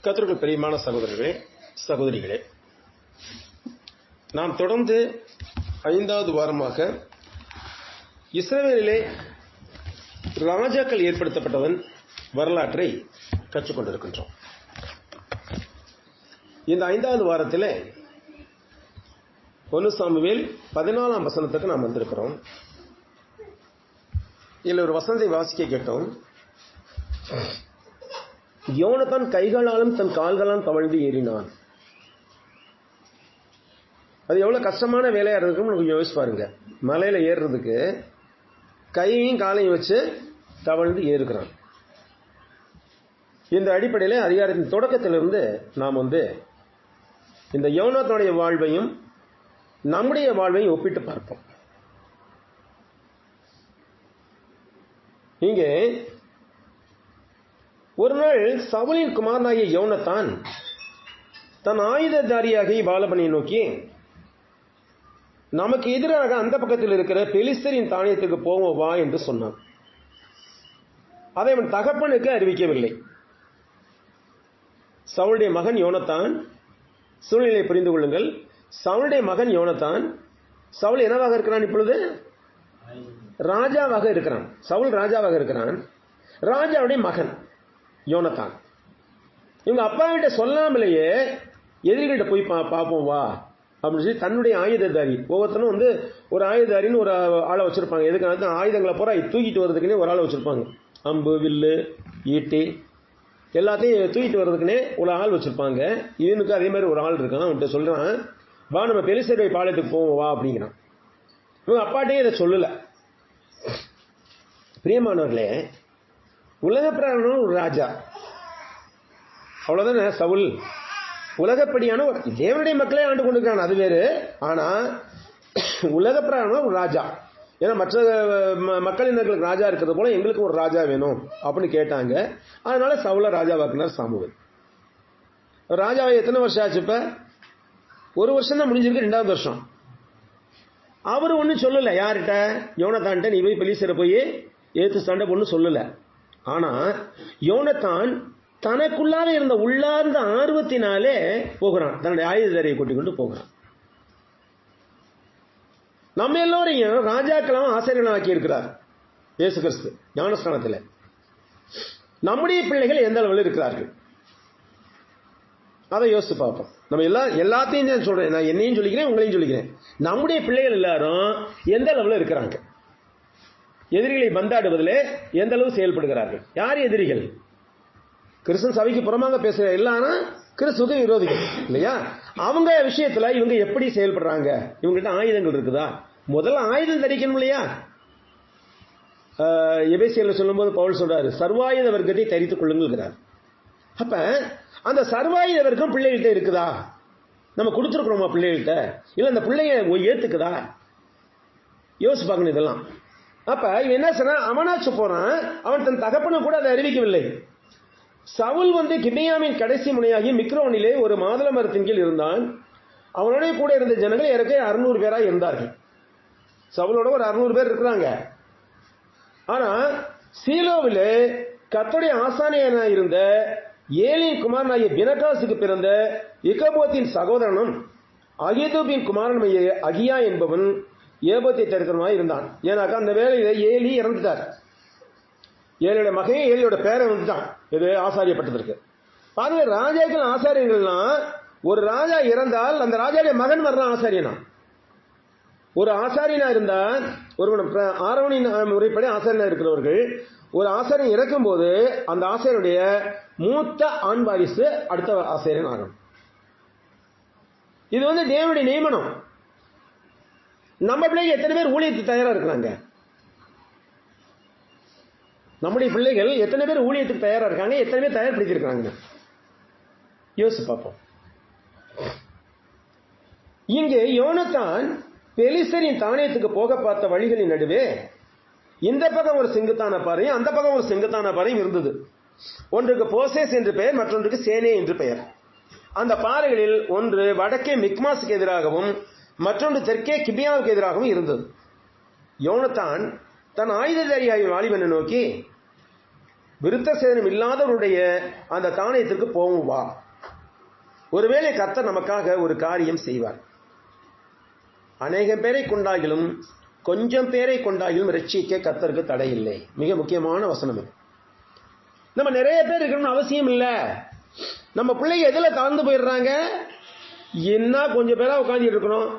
கர்த்தருக்குள் பிரியமான சகோதரர்களே, சகோதரிகளே, நாம் தொடர்ந்து 5வது வாரமாக இஸ்ரவேலிலே ராஜாக்கள் ஏற்படுத்தப்பட்டவன் வரலாற்றை கற்றுக்கொண்டிருக்கின்றோம். இந்த 5வது வாரத்தில் 1 சாமுவேல் 14ஆம் வசனத்துக்கு நாம் வந்திருக்கிறோம். இதில் ஒரு வசனத்தை வாசிக்க கேட்டோம். யோனத்தான் கைகளாலும் தன் கால்களாலும் தவழ்ந்து ஏறினான். அது எவ்வளவு கஷ்டமான வேலையா இருக்குன்னு யோசிச்சு பாருங்க. மலையில ஏறுறதுக்கு கையையும் காலையும் வச்சு தவழ்ந்து ஏறுகிறான். இந்த அடிப்படையில் அதிகாரத்தின் தொடக்கத்திலிருந்து நாம் இந்த யோனத்தானுடைய வாழ்வையும் நம்முடைய வாழ்வையும் ஒப்பிட்டு பார்ப்போம். இங்கே ஒரு நாள் சவுலின் குமாரனாகிய யோனத்தான் தன் ஆயுததாரியாகிய பாலபனை நோக்கி, நமக்கு எதிராக அந்த பக்கத்தில் இருக்கிற பெலிஸ்தரின் தானியத்துக்கு போவோம் வா என்று சொன்னான். அதை அவன் தகப்பனுக்கு அறிவிக்கவில்லை. சவுலுடைய மகன் யோனத்தான், சூழ்நிலை புரிந்து கொள்ளுங்கள், சவுலுடைய மகன் யோனத்தான். சவுல் என்னவாக இருக்கிறான்? இப்பொழுது ராஜாவாக இருக்கிறான். சவுல் ராஜாவாக இருக்கிறான். ராஜாவுடைய மகன் யோனத்தான். இவங்க அப்பா கிட்ட சொல்லாமலேயே எதிரிகிட்ட போய் பார்ப்போம் வா அப்படின்னு சொல்லி தன்னுடைய ஆயுததாரி, ஒவ்வொருத்தரும் ஒரு ஆயுததாரின்னு ஒரு ஆளை வச்சிருப்பாங்க. எதுக்கு? ஆயுதங்களை பூரா தூக்கிட்டு வர்றதுக்குன்னே ஒரு ஆளை வச்சிருப்பாங்க. அம்பு, வில்லு, ஈட்டி எல்லாத்தையும் தூக்கிட்டு வர்றதுக்குன்னே ஒரு ஆள் வச்சிருப்பாங்க. இவனுக்கு அதே மாதிரி ஒரு ஆள் இருக்கான். அவன்கிட்ட சொல்றான், வா நம்ம பெலிஸ்தருடைய பாளையத்துக்கு போவோம் வா அப்படிங்கிறான். இவங்க அப்பாட்டே இதை சொல்லல. பிரியமானவர்களே, உலக பிராணம் ஒரு ராஜா, அவ்வளவுதானே. சவுல் உலகப்படியான ஒரு தேவனுடைய மக்களே ஆண்டு கொண்டிருக்கான், அது வேறு. ஆனா உலக பிராணம் ஒரு ராஜா. ஏன்னா மற்ற மக்களினர்களுக்கு ராஜா இருக்கிறது போல எங்களுக்கு ஒரு ராஜா வேணும் அப்படின்னு கேட்டாங்க. அதனால சவுல ராஜாவாக்குனார் சாமுவேல். ராஜாவை எத்தனை வருஷம் ஆச்சு? இப்ப 1 வருஷம் தான் முடிஞ்சிருக்கு, 2வது வருஷம். அவரு ஒன்னும் சொல்லல. யார்கிட்ட? யோனத்தான்ட்ட நீ போய் பெலிஸ்தரை போய் ஏத்து சண்டை பொண்ணு சொல்லல. ஆனா யோனத்தான் தனக்குள்ளாக இருந்த உள்ளார்ந்த ஆர்வத்தினாலே போகிறான், தன்னுடைய ஆயுததாரியை கூட்டிக் கொண்டு போகிறான். நம்ம எல்லோரையும் ராஜாக்களாம் ஆசிரியர்களாக்கி இருக்கிறார் இயேசு கிறிஸ்து ஞானஸ்தானத்தில். நம்முடைய பிள்ளைகள் எந்த அளவில் இருக்கிறார்கள் அதை யோசித்து பார்ப்போம். நம்ம எல்லாத்தையும் நான் சொல்றேன், நான் என்னையும் சொல்லிக்கிறேன், உங்களையும் சொல்லிக்கிறேன். நம்முடைய பிள்ளைகள் எல்லாரும் எந்த அளவில் இருக்கிறாங்க? எதிரிகளை பந்தாடுவதிலே எந்த அளவு செயல்படுகிறார்கள்? யார் எதிரிகள்? கிறிஸ்தன் சபைக்கு புறமாக பேசுற எல்லாரும் கிறிஸ்துவுக்கு விரோதிகள் இல்லையா? அவங்க விஷயத்துல இவங்க எப்படி செயல்படுறாங்க? இவங்ககிட்ட ஆயுதங்கள் இருக்குதா? முதல்ல ஆயுதம் தரிக்கணும் இல்லையா? எபேசியர்ல சொல்லும் போது பவுல் சொல்றாரு, சர்வாயுத வர்க்கத்தை தரித்துக் கொள்ளுங்கிறார். அப்ப அந்த சர்வாயுத வர்க்கம் பிள்ளைகிட்ட இருக்குதா? நம்ம கொடுத்துருக்கிறோமா பிள்ளைகிட்ட? இல்ல அந்த பிள்ளைய ஏத்துக்குதா? யோசிச்சு பார்க்கணும் இதெல்லாம். அப்ப இவன் என்ன சொன்னா, அவனாச்சு போறான், அவன் தன் தகப்பனை கூட அதை அறிவிக்கவில்லை. சவுல் கிபியாமின் கடைசி முனையாகி மிக்ரோனிலே ஒரு மாதுளை மரத்தின் கீழ் இருந்தான். அவனோட கூட இருந்த ஜனங்கள் ஏறக்குறைய 600 பேரா இருந்தார்கள். சவுலோட ஒரு 600 பேர் இருக்கிறாங்க. ஆனா சீலோவிலே கர்த்தருடைய ஆசாரியனாக இருந்த ஏலியின் குமாரனாகிய பினகாசுக்கு பிறந்த இக்கபோத்தின் சகோதரனும் அகிதூபின் குமாரன் அகியா என்பவன் ஏபோத்தை தரித்திரமாக இருந்தான். ஏன்னாக்கா அந்த வேலையில ஏலி இறந்துட்டார். ஏலியோட மகன் ஏலியோட பேரை வந்துட்டான். இது ஆசாரியப்பட்டதற்கு. பாருங்க, ராஜாக்கள் ஆசாரியங்கள்லாம் ஒரு ராஜா இறந்தால் அந்த ராஜாவுடைய மகன் வர்றான் ஆசாரியனா. ஒரு ஆசாரியனா இருந்தா, ஒரு ஆரோனின் முறைப்படி ஆசாரியனா இருக்கிறவர்கள் ஒரு ஆசாரியன் இறக்கும் போது அந்த ஆசாரியனுடைய மூத்த ஆண் வாரிசு அடுத்த ஆசாரியன் ஆகும். இது தேவனுடைய நியமனம். நம்ம பிள்ளைகள் எத்தனை பேர் ஊழியத்துக்கு தயாரா இருக்கிறாங்க? நம்முடைய பிள்ளைகள் எத்தனை பேர் ஊழியத்துக்கு தயாரா இருக்காங்க? எத்தனை பேர் தயார்படுத்திருக்காங்க? யோசிச்சு பார்ப்போம். இங்கே யோனத்தான் பெலிஸ்தரின் தானியத்துக்கு போக பார்த்த வழிகளின் நடுவே இந்த பக்கம் ஒரு செங்குத்தான பாறையும் அந்த பக்கம் ஒரு செங்குத்தான பாறையும் இருந்தது. ஒன்றுக்கு போசேஸ் என்று பெயர், மற்றொன்றுக்கு சேனே என்று பெயர். அந்த பாறைகளில் ஒன்று வடக்கே மிக்மாஸுக்கு எதிராகவும் மற்றொன்று தெற்கே கிபியாவுக்கு எதிராகவும் இருந்தது. யோனத்தான் தன் ஆயுததாரியாகிய வாலிபனை நோக்கி, விருத்த சேதனம் இல்லாதவருடைய அந்த தானியத்திற்கு போவோம் வா. ஒருவேளை கர்த்தர் நமக்காக ஒரு காரியம் செய்வார். அநேகம் பேரை கொண்டாகிலும் கொஞ்சம் பேரை கொண்டாகிலும் ரட்சிக்க கர்த்தருக்கு தடை இல்லை. மிக முக்கியமான வசனம் இது. நம்ம நிறைய பேர் இருக்கணும்னு அவசியம் இல்லை. நம்ம பிள்ளைங்க எதுல கலந்து போயிடுறாங்க, என்ன கொஞ்சம் பேரா உட்காந்து இருக்கணும்,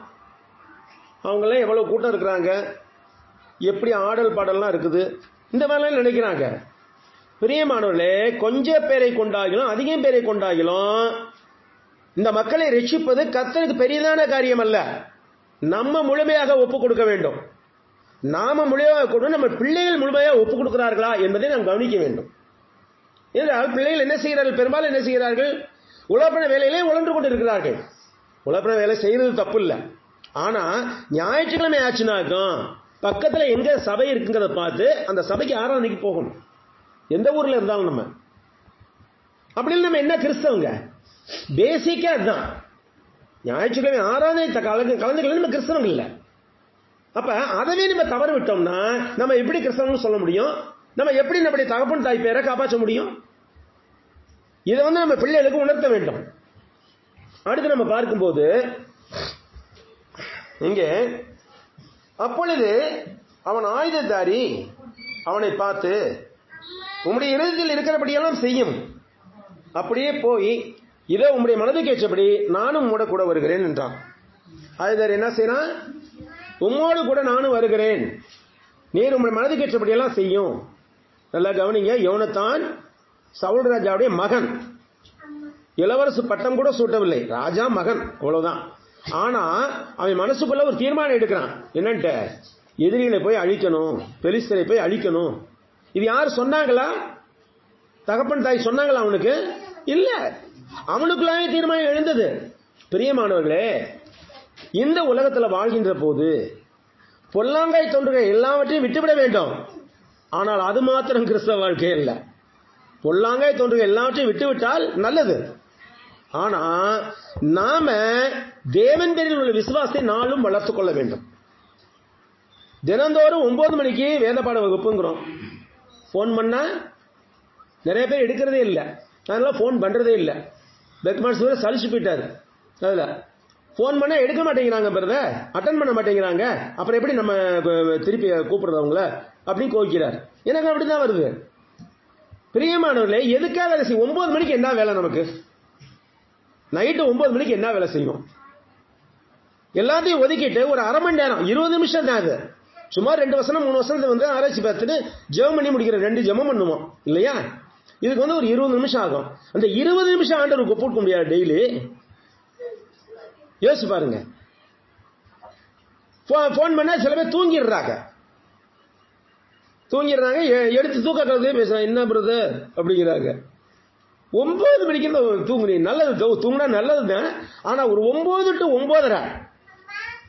அவங்களாம் எவ்வளவு கூட்டம் இருக்கிறாங்க, எப்படி ஆடல் பாடல்லாம் இருக்குது, இந்த மாதிரிலாம் நினைக்கிறாங்க. பிரியமானவர்களே, கொஞ்சம் பேரை கொண்டாகிலும் அதிகம் பேரை கொண்டாகிலும் இந்த மக்களை ரட்சிப்பது கர்த்தருக்கு பெரியதான காரியம் அல்ல. நம்ம முழுமையாக ஒப்புக் கொடுக்க வேண்டும். நாம முழுமையாக கொடுக்க, நம்ம பிள்ளைகள் முழுமையாக ஒப்புக் கொடுக்கிறார்களா என்பதை நாம் கவனிக்க வேண்டும். என்றால் பிள்ளைகள் என்ன செய்கிறார்கள், பெரும்பாலும் என்ன செய்கிறார்கள், உலகப்பண வேலையிலே உழன்று கொண்டு இருக்கிறார்கள். உலகப்பண வேலை செய்யறது தப்பு இல்லை. ஆனா ஞாயிற்றுக்கிழமை ஆச்சுனாக்கும் பக்கத்துல எங்க சபை இருக்குங்கிறத பார்த்து அந்த சபைக்கு ஆராதனைக்கு போகணும். எந்த ஊர்ல இருந்தாலும் நம்ம அப்படி நம்ம என்ன கிறிஸ்தவங்க, பேசிக்கா அதுதான். ஞாயிற்றுக்கிழமை ஆராதனை கலந்துக்கல நம்ம கிறிஸ்தவங்க இல்லை. அப்ப அதவே நம்ம தவறு விட்டோம்னா நம்ம எப்படி கிறிஸ்தவங்க சொல்ல முடியும்? நம்ம எப்படி நம்முடைய தகப்பன் தாய் பேரை காப்பாற்ற முடியும்? இதை நம்ம பிள்ளைகளுக்கு உணர்த்த வேண்டும். அடுத்து நம்ம பார்க்கும்போது இங்கே, அப்பொழுது அவன் ஆயுததாரி அவனை பார்த்து, உம்முடைய இருதயத்தில் இருக்கிறபடியெல்லாம் செய்யும், அப்படியே போய் இதோ உம்முடைய மனதுக்கு ஏற்றபடி நானும் உம்மோட கூட வருகிறேன் என்றான். ஆயுததாரி என்ன செய்யறான்? உம்மோடு கூட நானும் வருகிறேன், நீர் உம்முடைய மனதுக்கு ஏற்றபடியெல்லாம் செய்யும். நல்லா கவனிங்க, யோனத்தான் சவுல் ராஜாவுடைய மகன், இளவரசு பட்டம் கூட சூட்டவில்லை, ராஜா மகன், அவ்வளவுதான். ஆனா அவன் மனசுக்குள்ள ஒரு தீர்மானம் எடுக்கிறான். என்னன்ட்டு, எதிரிகளை போய் அழிக்கணும், பெலிஸ்தரை போய் அழிக்கணும். இது யார் சொன்னாங்களா? தகப்பன் தாய் சொன்னாங்களா அவனுக்கு? இல்ல, அவனுக்குள்ளாவே தீர்மானம் எழுந்தது. பிரியமானவர்களே, இந்த உலகத்தில் வாழ்கின்ற போது பொல்லாங்காய் தோன்றுகிற எல்லாவற்றையும் விட்டுவிட வேண்டும். ஆனால் அது மாத்திரம் கிறிஸ்தவ வாழ்க்கை அல்ல. பொல்லாங்காய் தோன்றுகிற எல்லாவற்றையும் விட்டுவிட்டால் நல்லது. ஆனா நாம தேவன் பேரில் உள்ள விசுவாசத்தை நாளும் வளர்த்துக் கொள்ள வேண்டும். தினந்தோறும் 9 மணிக்கு வேத பாட வகுப்புங்கிறோம். போன் பண்ணா நிறைய பேர் எடுக்கிறதே இல்லை, அதனால போன் பண்றதே இல்லை. பெக்மான்ஸ் சலிச்சு போயிட்டாரு. அதுல போன் பண்ணா எடுக்க மாட்டேங்கிறாங்க, பிரதர் அட்டன் பண்ண மாட்டேங்கிறாங்க, அப்புறம் எப்படி நம்ம திருப்பி கூப்பிடுறது அவங்கள அப்படின்னு கோவிக்கிறார். எனக்கு அப்படிதான் வருது. பிரியமானவர்களே, எதுக்காக வேலை செய்யும்? 9 மணிக்கு என்ன வேலை நமக்கு? நைட்டு 9 மணிக்கு என்ன வேலை செய்யும்? எல்லாத்தையும் ஒதுக்கிட்டு ஒரு அரை மணி நேரம் 20 நிமிஷம் தான். அது சும்மா 2 வசனம் 3 வசனத்தை ஆராய்ச்சி பார்த்துட்டு ஜெபம் பண்ணி முடிக்கிற 2 ஜெபம் பண்ணுவோம் இல்லையா? இதுக்கு ஒரு 20 நிமிஷம் ஆகும். அந்த 20 நிமிஷம் ஆண்டவருக்கு போட்டு முடியாது டெய்லி. யோசிச்சு பாருங்க. போன் பண்ணா சில பேர் தூங்கிடுறாங்க, எடுத்து தூக்க பேசுறாங்க, என்ன பிரதர் அப்படிங்கிறாங்க. 9 மணிக்கு தூங்குறீங்க, நல்லது, தூங்கினா நல்லதுதான். ஆனா ஒரு 9 to 9:30,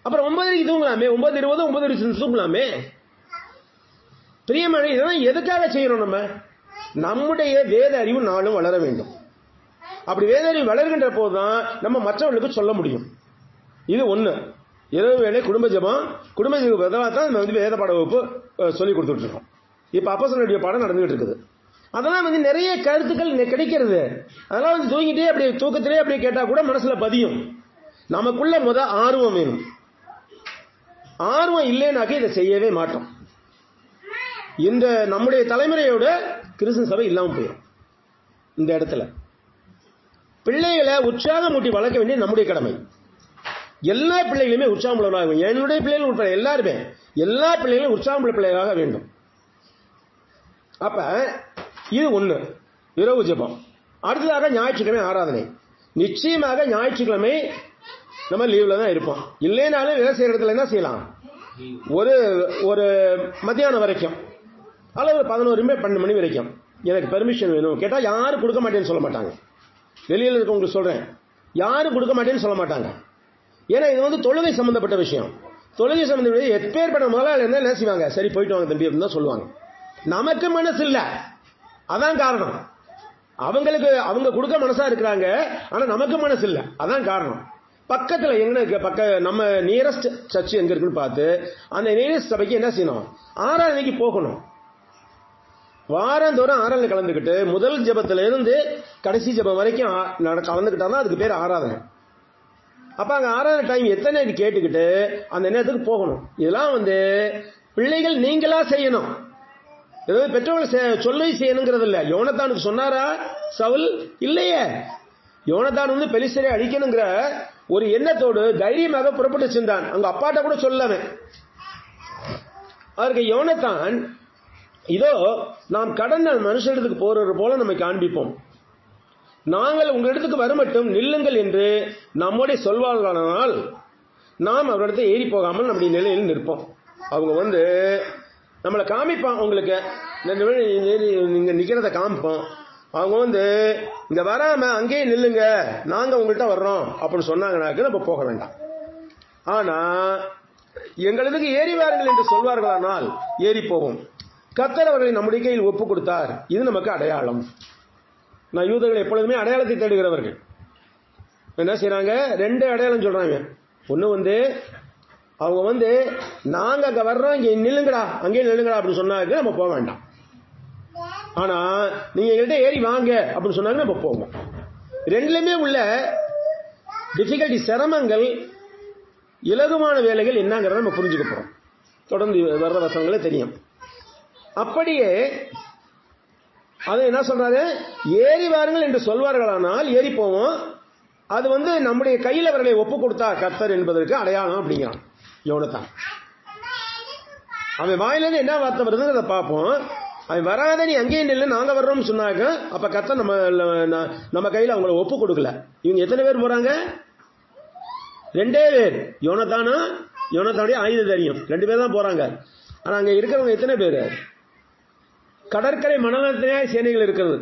அப்புறம் 9:30 தூங்கலாமே, 9:20 9:20 தூங்கலாமே. பிரியமான, இதெல்லாம் எதுக்காக செய்யறோம்? நம்ம நம்முடைய வேத அறிவு நாளும் வளர வேண்டும். அப்படி வேத அறிவு வளர்கின்ற போதுதான் நம்ம மற்றவர்களுக்கு சொல்ல முடியும். இது ஒண்ணு. இரவு வேளை குடும்ப ஜெபம், குடும்ப ஜெபம் தான் நம்ம வேத பாட வகுப்பு சொல்லி கொடுத்துட்டு இருக்கோம். இப்ப அப்போஸ்தலருடைய பாடம் நடந்துகிட்டு இருக்குது. அதெல்லாம் நிறைய கருத்துக்கள் கிடைக்கிறது. அதெல்லாம் தூங்கிட்டே அப்படி தூக்கத்திலே அப்படி கேட்டா கூட மனசுல பதியும். நமக்குள்ள ஆர்வம் வேணும். ஆர்வம் இல்லைனாக்க இதை செய்யவே மாட்டோம். இந்த நம்முடைய தலைமுறையோட கிறிஸ்தவ சபை இல்லாம போயிடும். இந்த இடத்துல பிள்ளைகளை உற்சாகம் ஊட்டி வளர்க்க வேண்டிய நம்முடைய கடமை. எல்லா பிள்ளைகளுமே உற்சாகம் உள்ளவர்களாக, என்னுடைய பிள்ளைகள் உட்பட எல்லாருமே எல்லா பிள்ளைகளும் உற்சாகம் உள்ள பிள்ளைகளாக வேண்டும். அப்ப இது ஒண்ணு, இரவு ஜெபம். அடுத்ததாக ஞாயிற்றுக்கிழமை ஆராதனை. நிச்சயமாக ஞாயிற்றுக்கிழமை நம்ம லீவ்ல தான் இருப்போம். இல்லைனாலும் வேலை செய்யற இடத்துல என்ன செய்யலாம், ஒரு மத்தியானம் வரைக்கும் அல்லது 11 மணி வரைக்கும் எனக்கு பெர்மிஷன் வேணும் கேட்டா யாரும் கொடுக்க மாட்டேன்னு சொல்ல மாட்டாங்க. வெளியில இருக்கவங்களுக்கு சொல்றேன், யாரும் கொடுக்க மாட்டேன்னு சொல்ல மாட்டாங்க. ஏன்னா இது தொழுகை சம்பந்தப்பட்ட விஷயம். தொழுகை சம்பந்தப்பட்ட எப்பேற்பட்ட முதலாளி என்ன செய்வாங்க, சரி போயிட்டு வாங்க தம்பி அப்படின்னு தான் சொல்லுவாங்க. நமக்கு மனசு இல்ல, அதான் காரணம். அவங்க கொடுக்க மனசா இருக்கிறாங்க, ஆனா நமக்கு மனசு இல்ல, அதான் காரணம். பக்கத்துல எங்க நம்ம நியரஸ்ட் சர்ச் எங்க இருக்குன்னு பார்த்து அந்த நியரஸ்ட் சபைக்கு என்ன செய்யணும், ஆராதனைக்கு போகணும். வாரந்தோறும் ஆராதனை கலந்துக்கிட்டு முதல் ஜெபத்துல இருந்து கடைசி ஜெபம் வரைக்கும் கலந்துக்கிட்டாதான் அதுக்கு பேர் ஆராதனை. அப்ப அங்க ஆராதனை டைம் எத்தனை கேட்டுக்கிட்டு அந்த நேரத்துக்கு போகணும். இதெல்லாம் பிள்ளைகள் நீங்களா செய்யணும். ஏதாவது பெற்றோர்கள் சொல்லி செய்யணுங்கிறது இல்ல. யோனத்தானுக்கு சொன்னாரா சவுல்? இல்லையே. யோனத்தான் பெலிஸ்தரை அழிக்கணுங்கிற ஒரு எண்ணத்தோடு தைரியமாக புறப்பட்டு சென்றான். அங்க அப்பாட்ட கூட சொல்லவன். அதற்கு யோனத்தான், இதோ நாம் கடந்த மனுஷத்துக்கு போறது போல நம்மை காண்பிப்போம், நாங்கள் உங்களிடத்துக்கு வரமட்டும் நில்லுங்கள் என்று நம்முடைய சொல்வார்களானால் நாம் அவரிடத்தை ஏறி போகாமல் நம்முடைய நிலையில் நிற்போம். அவங்க நம்மளை காமிப்பான். உங்களுக்கு நீங்க நிக்கிறத காமிப்போம். அவங்க இங்க வராம அங்கேயே நில்லுங்க, நாங்க உங்கள்கிட்ட வர்றோம் அப்படின்னு சொன்னாங்கன்னாக்க நம்ம போக வேண்டாம். ஆனா எங்களுக்கு ஏறி வாருங்கள் என்று சொல்வார்களானால் ஏறி போவோம். கர்த்தர் அவர்களை நம்முடைய கையில் ஒப்பு கொடுத்தார். இது நமக்கு அடையாளம். நான் யூதர்கள் எப்பொழுதுமே அடையாளத்தை தேடுகிறவர்கள். என்ன செய்யறாங்க? 2 அடையாளம் சொல்றாங்க. ஒண்ணு அவங்க நாங்க அங்க வர்றோம், இங்க நில்லுங்கடா, அங்கே நில்லுங்கடா அப்படின்னு சொன்னாங்க நம்ம போக வேண்டாம். ஆனா நீங்க எங்கள்கிட்ட ஏறி வாங்க அப்படின்னு சொன்னாங்க நம்ம போவோம். ரெண்டுலயுமே உள்ள டிஃபிகல்டி, சிரமங்கள், இலகுவான வேலைகள் என்னங்கிறத நம்ம புரிஞ்சுக்க போறோம். தொடர்ந்து வர்ற வசனங்களே தெரியும். அப்படியே அதை என்ன சொல்றாரு? ஏறி வாருங்கள் என்று சொல்வார்களானால் ஏறி போவோம். அது நம்முடைய கையில் அவர்களை ஒப்பு கொடுத்தா கர்த்தர் என்பதற்கு அடையாளம் அப்படிங்கிறான் யோனத்தான். அவன் வாயிலிருந்து என்ன வார்த்தை வருதுன்னு அதை பார்ப்போம். அவன் வராத நீ அங்கேயே நில்லு, நாங்க வர்றோம்னு சொன்னாங்க. அப்ப கர்த்தர் நம்ம கையில் அவங்கள ஒப்பு கொடுக்கல. இவங்க எத்தனை பேர் போறாங்க? 2 பேர். யோனத்தானுடைய ஆயுததாரியம் 2 பேர் தான் போறாங்க. ஆனா அங்க இருக்கிறவங்க எத்தனை பேர்? கடற்கரை மணலத்திலே சேனைகள் இருக்கிறது.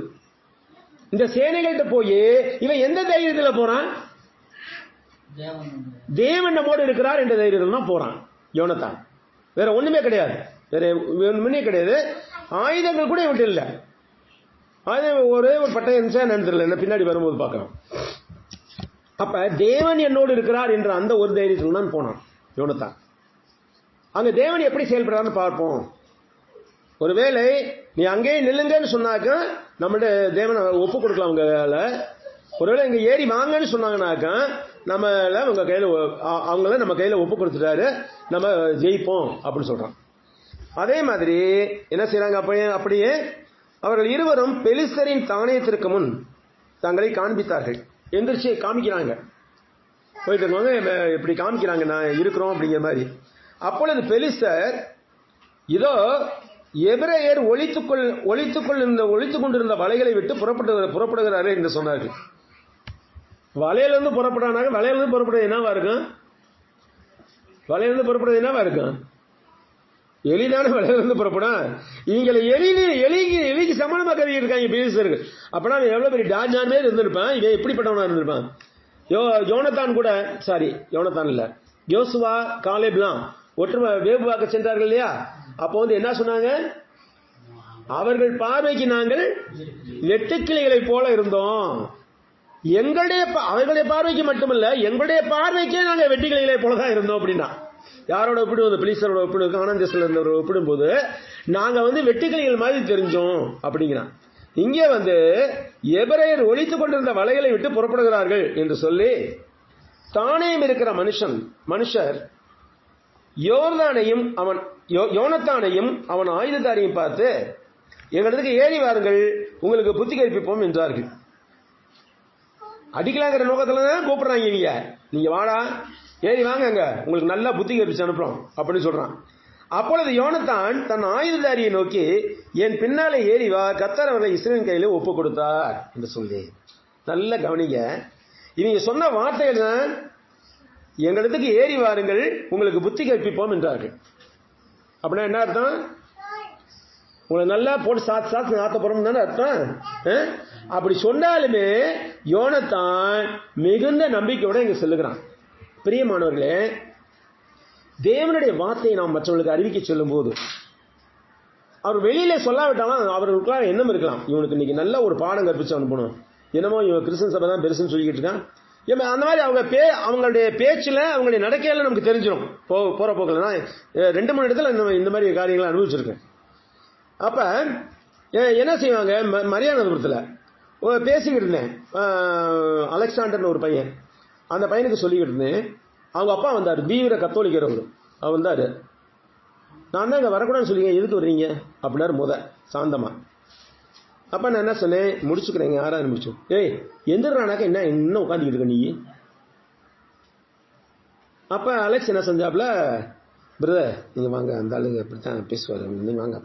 இந்த சேனைகள்கிட்ட போய் இவன் எந்த தைரியத்தில் போறான்? தேவன் நம்மோடு இருக்கிறார் என்ற தைரியத்தில் தான் போறான் யோனத்தான். வேற ஒண்ணுமே கிடையாது. வேற ஒண்ணுமே கிடையாது. ஆயுதங்கள் கூட இவன்ட்டு இல்லை. ஆயுதம் ஒரே ஒரு பட்டை இருந்துச்சா நினைத்துல என்ன பின்னாடி வரும்போது பார்க்கலாம். அப்ப தேவன் என்னோடு இருக்கிறார் என்ற அந்த ஒரு தைரியத்தில் தான் போனான் யோனத்தான். அங்க தேவன் எப்படி செயல்படுறான்னு பார்ப்போம். ஒருவேளை நீ அங்கேயே நில்லுங்கன்னு சொன்னாக்க நம்மள்ட தேவனை ஒப்பு கொடுக்கலாம். அவங்க ஒருவேளை இங்க ஏறி வாங்கன்னு சொன்னாங்கன்னாக்க நம்மள உங்க கையில அவங்கள நம்ம கையில ஒப்பு கொடுத்துட்டாரு, நம்ம ஜெயிப்போம் அப்படின்னு சொல்றான். அதே மாதிரி என்ன செய்யறாங்க? அப்படியே அவர்கள் இருவரும் பெலிஸ்தரின் தானியத்திற்கு முன் தங்களை காண்பித்தார்கள். எந்திரிச்சு காமிக்கிறாங்க. போயிட்டு இருக்கவங்க இப்படி காமிக்கிறாங்க, நான் இருக்கிறோம் அப்படிங்கிற மாதிரி. அப்பொழுது பெலிஸ்தர், இதோ எபிரேயர் ஒளித்துக் கொண்டிருந்த வலைகளை விட்டு புறப்படுகிறார்கள் என்று சொன்னார்கள். வலையிலிருந்து புறப்படானாங்க. வலையிலிருந்து புறப்படுறது என்னவா இருக்கும்? வலையிலிருந்து புறப்படுறது என்னவா இருக்கும்? எளிதான வலையிலிருந்து புறப்படும். இவங்களை எலிக்கு சமானமாக கருதி இருக்காங்க பெலிஸ்தர்கள். அப்படின்னா எவ்வளவு பெரிய டாஜான் பேர் இருந்திருப்பான். இவன் எப்படிப்பட்டவனா இருந்திருப்பான்? யோனத்தான் கூட, சாரி யோனத்தான் இல்ல, யோசுவா காலேப்லாம் ஒற்றுமை வேவு பார்க்க சென்றார்கள் இல்லையா? அப்போ என்ன சொன்னாங்க? அவர்கள் பார்வைக்கு நாங்கள் வெட்டுக்கிளைகளை போல இருந்தோம். அவர்களுடைய பார்வைக்கு மட்டுமல்ல, எங்களுடைய பார்வைக்கே நாங்கள் வெட்டுக்கிளைகளை போலதான் இருந்தோம் அப்படின்னா. யாரோட ஒப்பிடுவது? பெலிஸ்தரோட ஒப்பிடு, கானான் தேசத்துல இருந்தவரோட ஒப்பிடும்போது நாங்க வெட்டுக்கிளைகள் மாதிரி தெரிஞ்சோம் அப்படிங்கிறான். இங்கே எபிரேயர் ஒளித்துக் கொண்டிருந்த வலைகளை விட்டு புறப்படுகிறார்கள் என்று சொல்லி தானேயும் இருக்கிற மனுஷர் யோனத்தானையும் அவன் ஆயுததாரியும் பார்த்து எங்களுக்கு ஏறி வாருங்கள், உங்களுக்கு புத்தி கற்பிப்போம் என்றார்கள். அடிக்கலாங்கிற நோக்கத்துல தான் கூப்பிடுறாங்க. இவங்க நீங்க வாடா, ஏறி வாங்க, உங்களுக்கு நல்லா புத்தி கற்பிச்சு அனுப்புறோம் அப்படின்னு சொல்றான். அப்பொழுது யோனத்தான் தன் ஆயுததாரியை நோக்கி, என் பின்னாலே ஏறி வா, கர்த்தர் அவர்களை இஸ்ரவேலின் கையில ஒப்பு கொடுத்தார் என்று சொல்லி. நல்ல கவனிங்க. இவங்க சொன்ன வார்த்தைகள் தான், எங்களிடத்துக்கு ஏறி வாருங்கள், உங்களுக்கு புத்தி கற்பிப்போம் என்றார்கள். அப்படின்னா என்ன அர்த்தம்? உங்களை நல்லா போட்டு சாத்து ஆத்த போறோம் தானே அர்த்தம். அப்படி சொன்னாலுமே யோனத்தான் மிகுந்த நம்பிக்கையோட இங்க சொல்லுகிறான். பிரியமானவர்களே, தேவனுடைய வார்த்தையை நாம் மற்றவர்களுக்கு அறிவிக்க சொல்லும் போது அவர் வெளியில சொல்லாவிட்டாலும் அவர்களுக்கு எண்ணம் இருக்கலாம், இவனுக்கு இன்னைக்கு நல்ல ஒரு பாடம் கற்பிச்சு அனுப்பணும், என்னமோ இவன் கிறிஸ்தன் சபை தான் பெருசுன்னு சொல்லிக்கிட்டு இருக்கான். அந்த மாதிரி அவங்களுடைய பேச்சுல அவங்களுடைய நடக்கையில நமக்கு தெரிஞ்சிடும். போற போக்கல 2-3 இடத்துல இந்த மாதிரி காரியங்களை அனுபவிச்சிருக்கேன். அப்ப என்ன செய்வாங்க, மரியாதைபுரத்தில் பேசிக்கிட்டு இருந்தேன். அலெக்சாண்டர்னு ஒரு பையன், அந்த பையனுக்கு சொல்லிக்கிட்டு இருந்தேன். அவங்க அப்பா வந்தார், தீவிர கத்தோலிக்கர். அவர் வந்தார். நான் தான் இங்கே வரக்கூடாதுன்னு சொல்லிங்க, எதுக்கு வர்றீங்க அப்படின்னாரு சாந்தமா. அப்போ நான் என்ன சொன்னேன், முடிச்சுக்கிறேங்க, யாராவது முடிச்சு. ஏய் எந்திரானாக்கா என்ன உட்காந்துக்கிட்டு இருக்க நீ. அப்போ அலெக்ஸ் என்ன செஞ்சாப்புல, பிரதர் நீங்கள் வாங்க, அந்த ஆளுங்க அப்படித்தான் பேசுவார், நீங்கள் வாங்க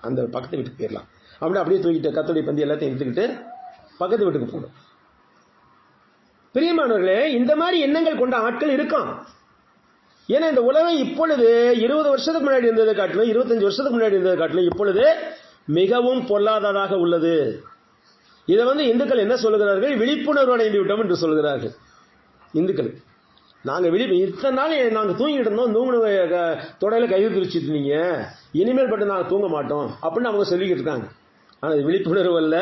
அந்த பக்கத்து வீட்டுக்கு போயிடலாம் அப்படியே தூக்கிட்டு கத்தோடைய பந்தி எல்லாத்தையும் எடுத்துக்கிட்டு பக்கத்து வீட்டுக்கு போகணும். பிரியமானவர்களே, இந்த மாதிரி எண்ணங்கள் கொண்ட ஆட்கள் இருக்கான். ஏன்னா இந்த உலகம் இப்பொழுது 20 வருஷத்துக்கு முன்னாடி இருந்ததை காட்டிலும் 25 வருஷத்துக்கு முன்னாடி இருந்ததை காட்டிலும் இப்பொழுது மிகவும் பொல்லாததாக உள்ளது. இதை இந்துக்கள் என்ன சொல்லுகிறார்கள், விழிப்புணர்வு அடைந்து விட்டோம் என்று சொல்கிறார்கள். இந்துக்கள் நாங்கள் இத்தனை நாள் நாங்கள் தூங்கிட்டு இருந்தோம், தொடையில கைது பிரிச்சுட்டு இருந்தீங்க, இனிமேல் பட்டு நாங்கள் தூங்க மாட்டோம் அப்படின்னு அவங்க சொல்லிக்கிட்டு இருக்காங்க. ஆனால் விழிப்புணர்வு அல்ல,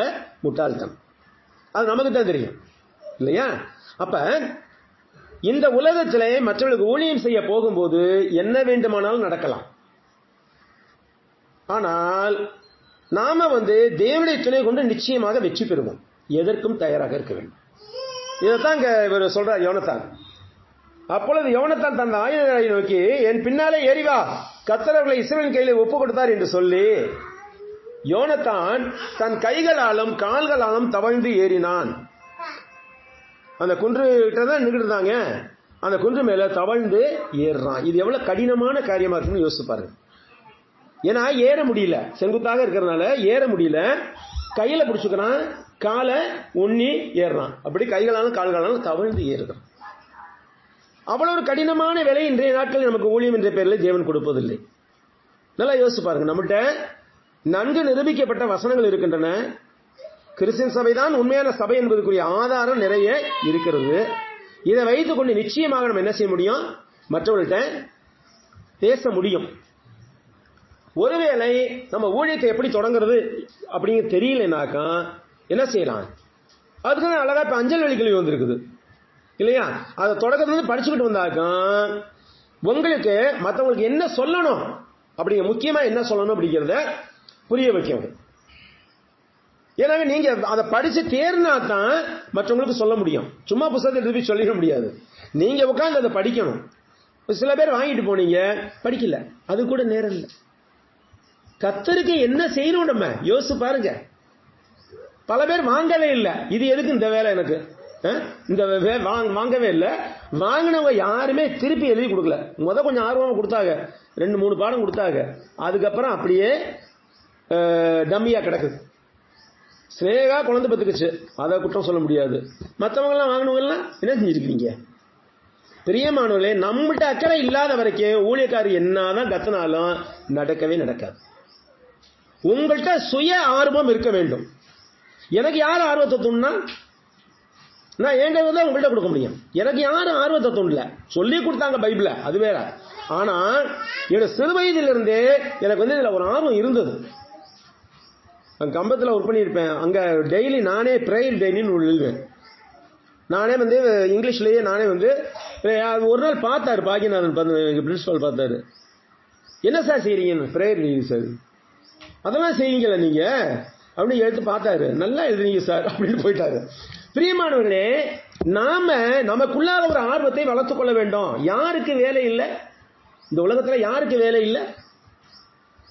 முட்டாள்தனம். அது நமக்கு தான் தெரியும் இல்லையா? அப்ப இந்த உலகத்திலே மற்றவர்களுக்கு ஊழியம் செய்ய போகும்போது என்ன வேண்டுமானாலும் நடக்கலாம். ஆனால் நாம தேவனுடைய துணை கொண்டு நிச்சயமாக வெற்றி பெறுவோம். எதற்கும் தயாராக இருக்க வேண்டும். இதைத்தான் இவர் சொல்றார் யோனத்தான். அப்பொழுது யோனத்தான் தன் ஆயுதங்களை நோக்கி, என் பின்னாலே ஏறிவா, கர்த்தர் அவர்களை இஸ்ரவேலின் கையிலே ஒப்பு கொடுத்தார் என்று சொல்லி யோனத்தான் தன் கைகளாலும் கால்களாலும் தவழ்ந்து ஏறினான். அந்த குன்று கிட்டதான் நின்றுட்டு இருந்தாங்க, அந்த குன்று மேல தவழ்ந்து ஏறுறான். இது எவ்வளவு கடினமான காரியமா இருக்குன்னு யோசிச்சு பாருங்க. ஏன்னா ஏற முடியல, செங்குத்தாக இருக்கிறதுனால ஏற முடியல, கையில பிடிச்சுக்கிறான், காலை உண்ணி ஏறுறான். அப்படி கைகளாலும் கால்களாலும் தவழ்ந்து ஏறுறான். அவ்வளவு ஒரு கடினமான வேலை இன்றைய நாட்களில் நமக்கு ஊழியம் என்ற பெயரில் தேவன் கொடுப்பதில்லை. நல்லா யோசிச்சு பாருங்க. நம்மகிட்ட நன்கு நிரூபிக்கப்பட்ட வசனங்கள் இருக்கின்றன. கிறிஸ்டியன் சபைதான் உண்மையான சபை என்பதற்குரிய ஆதாரம் நிறைய இருக்கிறது. இதை வைத்துக் கொண்டு நிச்சயமாக நம்ம என்ன செய்ய முடியும், மற்றவர்கள்ட்ட பேச முடியும். ஒருவேளை நம்ம ஊழியத்தை எப்படி தொடங்குறது அப்படிங்க தெரியலனாக்கா என்ன செய்யலாம், அதுக்கு அழகா இப்ப அஞ்சல் வழிகள் வந்திருக்குது இல்லையா? அதை தொடக்கத்துல படிச்சுக்கிட்டு வந்தாக்கா உங்களுக்கு மற்றவங்களுக்கு என்ன சொல்லணும் அப்படிங்க, முக்கியமா என்ன சொல்லணும் அப்படிங்கிறத புரிய வைக்கணும். ஏன்னா நீங்க அதை படிச்சு தேர்னா தான் மற்றவங்களுக்கு சொல்ல முடியும். சும்மா புத்தகத்தை எடுத்து போய் சொல்லிட முடியாது. நீங்க உட்கார்ந்து அதை படிக்கணும். சில பேர் வாங்கிட்டு போனீங்க, படிக்கல, அது கூட நேரம் இல்லை. கர்த்தருக்கு என்ன செய்யணும் நம்ம யோசிச்சு பாருங்க. பல பேர் வாங்கவே இல்லை. இது எதுக்கு இந்த வேலை, எனக்கு இந்த வாங்கவே இல்லை. வாங்கினவங்க யாருமே திருப்பி எழுதி கொடுக்கல. கொஞ்சம் ஆர்வமா கொடுத்தாங்க, 2-3 பாடம் கொடுத்தாங்க, அதுக்கப்புறம் அப்படியே டம்மியா கிடக்குது. ஸ்னேகா குழந்தை பத்துக்குச்சு, அதை குற்றம் சொல்ல முடியாது. மற்றவங்க எல்லாம் வாங்கினவங்க எல்லாம் என்ன செஞ்சிருக்கீங்க? பிரியமானவர்களே, நம்மகிட்ட அக்கறை இல்லாத வரைக்கும் ஊழியக்காரி என்னதான் கத்தினாலும் நடக்கவே நடக்காது. உங்கள்கிட்ட சுய ஆர்வம் இருக்க வேண்டும். எனக்கு யார் ஆர்வத்தை தூண்டா, நான் என்கிட்ட தான் உங்கள்கிட்ட கொடுக்க முடியும். எனக்கு யாரும் ஆர்வத்தை தூண்டல, சொல்லி கொடுத்தாங்க பைபிள, அது வேற. ஆனா என்னோட சிறு வயதிலிருந்தே எனக்கு இதுல ஒரு ஆர்வம் இருந்தது. கம்பத்தில் ஒர்க் பண்ணியிருப்பேன். அங்க டெய்லி நானே பிரேயர் டெய்லின்னு எழுதுவேன். நானே இங்கிலீஷ்லயே நானே ஒரு நாள் பார்த்தாரு பாக்கியநாதன், பிரின்சிபால் பார்த்தாரு, என்ன சார் செய்றீங்க, பிரேயர் டெய்லி சார், அதெல்லாம் செய்வீங்களா நீங்க அப்படின்னு எடுத்து பார்த்தாரு. நல்லா எழுதுறீங்க சார் அப்படின்னு போயிட்டாரு. பிரியமானவர்களே, நாம நமக்குள்ளாக ஒரு ஆர்வத்தை வளர்த்துக் கொள்ள வேண்டும். யாருக்கு வேலை இல்லை இந்த உலகத்துல? யாருக்கு வேலை இல்லை?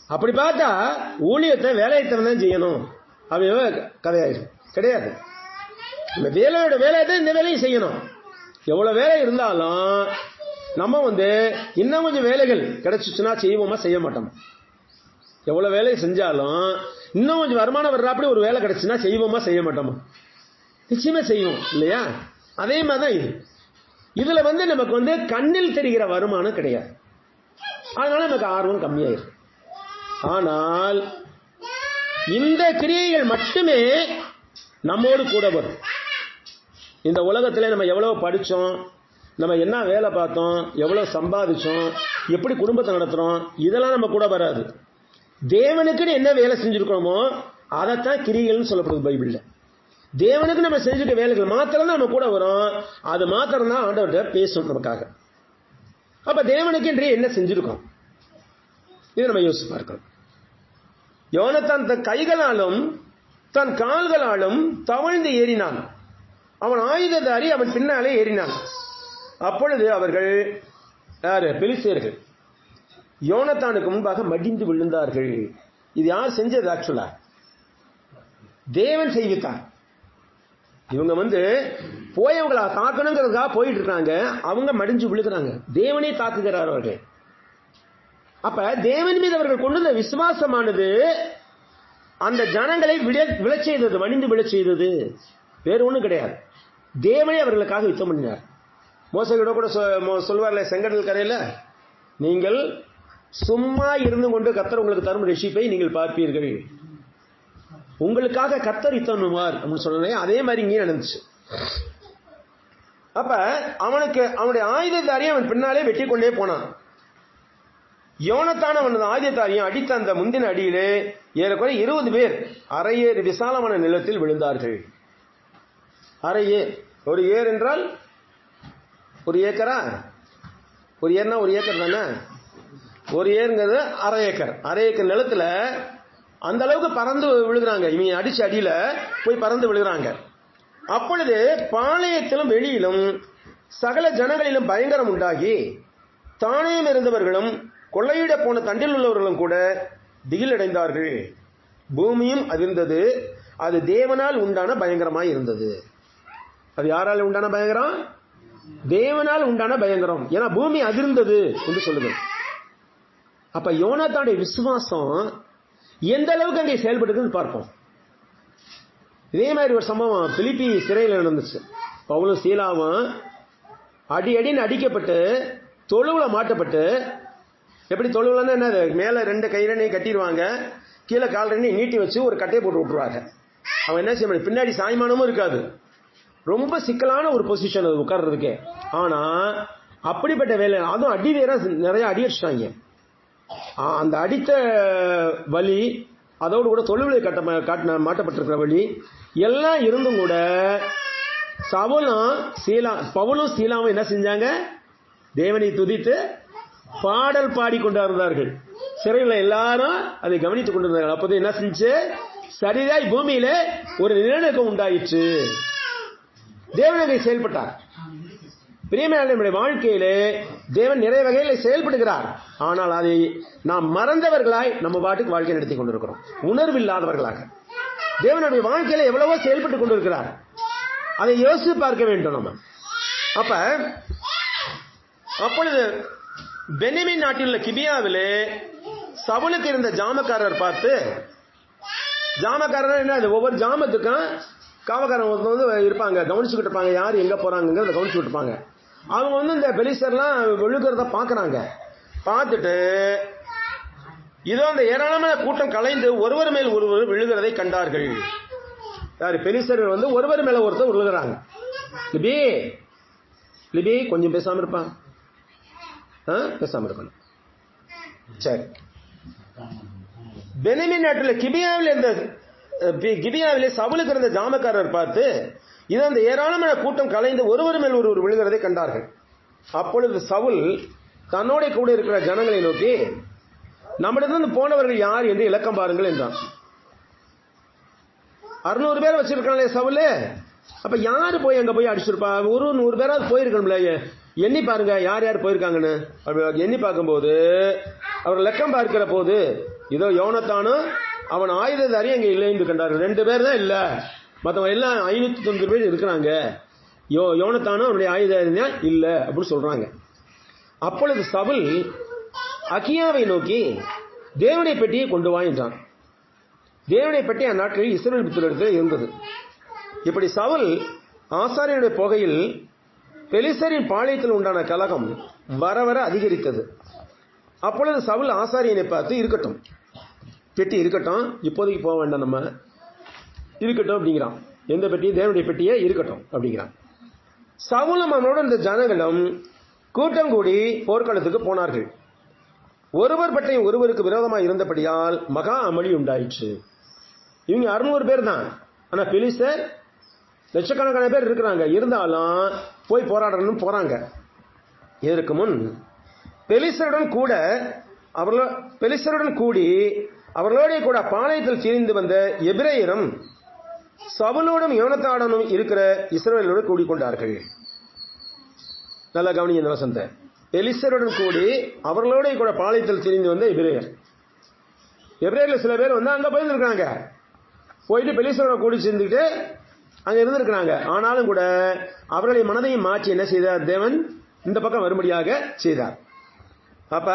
அப்படி பார்த்தா ஊழியத்தை வேலையத்தனம் தான் செய்யணும் அப்படின்னு கதையாயிடும். கிடையாது. இந்த வேலையோட வேலையை இந்த வேலையும் செய்யணும். எவ்வளவு வேலை இருந்தாலும் நம்ம இன்னும் கொஞ்சம் வேலைகள் கிடைச்சிச்சுன்னா செய்வோமா, செய்ய மாட்டோம். எவ்வளவு வேலை செஞ்சாலும் இன்னும் கொஞ்சம் வருமானம் வர்றாப்படி ஒரு வேலை கிடைச்சுன்னா செய்வோமா, செய்ய மாட்டோமா? நிச்சயமா செய்வோம் இல்லையா? அதே மாதிரிதான் இதுல நமக்கு கண்ணில் தெரிகிற வருமானம் கிடையாது. அதனால நமக்கு ஆர்வம் கம்மியாயிருக்கு. ஆனால் இந்த கிரியைகள் மட்டுமே நம்மோடு கூட வரும். இந்த உலகத்திலே நம்ம எவ்வளவு படிச்சோம், நம்ம என்ன வேலை பார்த்தோம், எவ்வளவு சம்பாதிச்சோம், எப்படி குடும்பத்தை நடத்துறோம், இதெல்லாம் நம்ம கூட வராது. தேவனுக்குன்னு என்ன வேலை செஞ்சிருக்கோமோ அதைத்தான் கிரியைகள்னு சொல்லப்படுது பைபிள்ல. தேவனுக்கு நம்ம செஞ்சுக்க வேலைகள் மாத்திரம் தான் நம்ம கூட வரும். அது மாத்திரம் தான் ஆண்டவர்கிட்ட பேசும் நமக்காக. அப்ப தேவனுக்கு இன்றைய என்ன செஞ்சிருக்கோம், இதை நம்ம யோசிச்சு பார்க்கணும். யோனத்தான் தன் கைகளாலும் தன் கால்களாலும் தவழ்ந்து ஏறினான். அவன் ஆயுததாரி அவன் பின்னாலே ஏறினான். அப்பொழுது அவர்கள் யாரு? பெலிஸ்தியர்கள் யோனத்தானுக்கு முன்பாக மடிந்து விழுந்தார்கள். இது யார் செஞ்சது? ஆக்சுவலா தேவன் செய்வித்தார். இவங்க போய் அவங்கள தாக்கணுங்கிறதுக்காக போயிட்டு இருக்காங்க. அவங்க மடிஞ்சு விழுகிறாங்க. தேவனே தாக்குகிறார் அவர்கள். அப்ப தேவன் மீது அவர்கள் கொண்டுள்ள விசுவாசமானது அந்த ஜனங்களை விழச் செய்தது, மடிந்து விழச் செய்தது. வேறு ஒண்ணும் கிடையாது. தேவனே அவர்களுக்காக யுத்தம் பண்ணினார். மோசையோட கூட சொல்வார்ல செங்கடல் கரையில, நீங்கள் சும்மா இருந்து கொண்டு கர்த்தர் உங்களுக்கு தரும் ரட்சிப்பை நீங்கள் பார்ப்பீர்கள், உங்களுக்காக கர்த்தர் யுத்தம் பண்ணுவார் அப்படின்னு சொன்னேன். அதே மாதிரி இங்கே நடந்துச்சு. அப்ப அவனுடைய ஆயுததாரியை அவன் பின்னாலே வெட்டி கொண்டே போனான். யோனத்தான் அவனது ஆயுததாரியும் அடித்த அந்த முந்தின அடியிலே ஏறக்குறைய 20 பேர் அரையேர் விசாலமான நிலத்தில் விழுந்தார்கள். அரையேர், ஒரு ஏர் என்றால் ஒரு ஏக்கரா? ஒரு ஏர்னா ஒரு ஏக்கர் தானே. ஒரு ஏருங்கிறது அரை ஏக்கர். அரை ஏக்கர் நிலத்துல அந்த அளவுக்கு பறந்து விழுகிறாங்க. இவங்க அடிச்ச அடியில போய் பறந்து விழுகிறாங்க. அப்பொழுது பாளையத்திலும் வெளியிலும் சகல ஜனங்களிலும் பயங்கரம் உண்டாகி தானேயும் இருந்தவர்களும் கொள்ளையிட போன தண்டில் உள்ளவர்களும் கூட திகிலடைந்தார்கள். பூமியும் அதிர்ந்தது. அது தேவனால் உண்டான பயங்கரமாய் இருந்தது. அது யாரால் உண்டான பயங்கரம்? தேவனால் உண்டான பயங்கரம். ஏன்னா பூமி அதிர்ந்தது என்று சொல்லுது. அப்ப யோனத்தானுடைய விசுவாசம் எந்த அளவுக்கு அங்கே செயல்படுதுன்னு பார்ப்போம். இதே மாதிரி ஒரு சம்பவம் பிலிப்பி சிறையில் நடந்துச்சு. பவுலும் சீலாவும் அடின்னு அடிக்கப்பட்டு தொழுவுல மாட்டப்பட்டு, எப்படி தொழுவுலன்னா என்னது, மேல 2 கயிறனை கட்டிடுவாங்க, கீழே கால் 2 நீட்டி வச்சு ஒரு கட்டையை போட்டு விட்டுருவாங்க. அவன் என்ன செய்ய முடியும்? பின்னாடி சாய்மானமும் இருக்காது. ரொம்ப சிக்கலான ஒரு பொசிஷன் அது உட்கார்றதுக்கே. ஆனா அப்படிப்பட்ட வேலை, அதுவும் அடி வேற நிறைய அடி அடிச்சிட்டாங்க. அந்த அடித்த வலி, அதோடு கூட தொழுவிலை காட்டின மாட்டப்பட்டிருக்கிற வழி எல்லாம் இருந்தும் கூட பவுலும் சீலாவும் என்ன செஞ்சாங்க? தேவனை துதித்து பாடல் பாடிக்கொண்டிருந்தார்கள். சிறையில் எல்லாரும் அதை கவனித்துக் கொண்டிருந்தார்கள். அப்போது என்ன செஞ்சு? சரிதாய் பூமியில ஒரு நிலநடுக்கம் உண்டாயிற்று. தேவன் அதை செயல்பட்டார். பிரியமான நம்முடைய வாழ்க்கையிலே தேவன் நிறைய வகையில் செயல்படுகிறார். ஆனால் அதை நாம் மறந்தவர்களாய் நம்ம பாட்டுக்கு வாழ்க்கை நடத்தி கொண்டிருக்கிறோம், உணர்வில்லாதவர்களாக. தேவனுடைய வாழ்க்கையில எவ்வளவோ செயல்பட்டுக் கொண்டிருக்கிறார். அதை யோசித்து பார்க்க வேண்டும் நம்ம. அப்பொழுது பென்யமீன் நாட்டில் உள்ள கிபியாவிலே சவுலுக்கு இருந்த ஜாமக்காரர் பார்த்து, ஜாமக்காரர் என்ன, ஒவ்வொரு ஜாமத்துக்கும் காவக்காரங்க இருப்பாங்க, கவனிச்சுக்கிட்டு இருப்பாங்க, யார் எங்க போறாங்க கவனிச்சுக்கிட்டு இருப்பாங்க. அவங்க இந்த பெலிஸ்தர்லாம் விழுகிறத பாக்குறாங்க. பார்த்துட்டு இதோ அந்த ஏராளமான கூட்டம் கலைந்து ஒருவர் மேல் ஒருவர் விழுகிறதை கண்டார்கள். யாரு? பெலிஸ்தர்கள் ஒருவர் மேல ஒருத்தர் விழுகிறாங்க. லிபி கொஞ்சம் பேசாம இருப்பான், பேசாம இருக்கணும். சரி, பென்யமீன் நாட்டில் கிபியாவிலே சவுலுக்கு இருந்த ஜாமக்காரர் பார்த்து இது அந்த ஏராளமான கூட்டம் கலைந்து ஒருவர் மேல் ஒருவர் விழுகிறதை கண்டார்கள். அப்பொழுது சவுல் தன்னோட கூட இருக்கிற ஜனங்களை நோக்கி, நம்மிடத்திலிருந்து போனவர்கள் யார் என்று இலக்கம் பாருங்கள் என்றான். 600 பேர் வச்சிருக்காங்களே சவுல், அப்ப யாரு போய் அங்க போய் அடிச்சிருப்பா? ஒரு 100 பேராவது போயிருக்கணும்ல, எண்ணி பாருங்க யார் யார் போயிருக்காங்கன்னு. எண்ணி பார்க்கும்போது அவர் லக்கம் பார்க்கிற போது இதோ யோனத்தானும் அவன் ஆயுததாரி அங்கே இல்லை என்று கண்டார்கள். 2 பேர் தான் இல்ல, மற்றவங்க எல்லாம் 590 பேர் இருக்கிறாங்க. யோனத்தானும் அவனுடைய ஆயுததாரி இல்ல அப்படின்னு சொல்றாங்க. அப்பொழுது சவுல் அகியாவை நோக்கி தேவனுடைய பெட்டியை கொண்டு வா என்றான். தேவனுடைய பெட்டி அந்நாட்களில் இஸ்ரவேல் புத்திரரிடத்தில் இருந்தது. இப்படி சவுல் ஆசாரியனுடைய போகையில் பெலிஸ்தரின் பாளையத்தில் உண்டான கலகம் வர வர அதிகரித்தது. அப்பொழுது சவுல் ஆசாரியனை பார்த்து, இருக்கட்டும், பெட்டி இருக்கட்டும், இப்போதைக்கு போக வேண்டாம், நம்ம இருக்கட்டும் அப்படிங்கிறான். எந்த பெட்டி? தேவனுடைய பெட்டியே இருக்கட்டும் அப்படிங்கிறான். சவுலும் அவனோட இந்த ஜனங்களும் கூட்டம் கூடி போர்க்களத்துக்கு போனார்கள். ஒருவர் பற்றி ஒருவருக்கு விரோதமாக இருந்தபடியால் மகா அமளி உண்டாயிற்று. இவங்க 600 பேர் தான், ஆனா பெலிஸ்தர் லட்சக்கணக்கான பேர் இருக்கிறாங்க. இருந்தாலும் போய் போராடணும் போறாங்க. இதற்கு முன் பெலிஸ்தருடன் கூடி அவர்களோட கூட பாளையத்தில் திரிந்து வந்த எபிரேயரும் சவுலோடும் யோனத்தானும் இருக்கிற இஸ்ரவேலோடு கூடிக்கொண்டார்கள். நல்லா கவனிங்க இந்த வசனத்தை. பெலிஸ்தருடன் கூடி அவர்களோட கூட பாளையத்தில் திரிந்து வந்த எபிரேயர்ல சில பேர் வந்து அங்க போயிருந்திருக்காங்க. போயிட்டு பெலிஸ்தரோட கூடி சேர்ந்துக்கிட்டு அங்க இருந்திருக்கிறாங்க. ஆனாலும் கூட அவர்களை மனதையும் மாற்றி என்ன செய்தார்? தேவன் இந்த பக்கம் வரும்படியாக செய்தார். அப்ப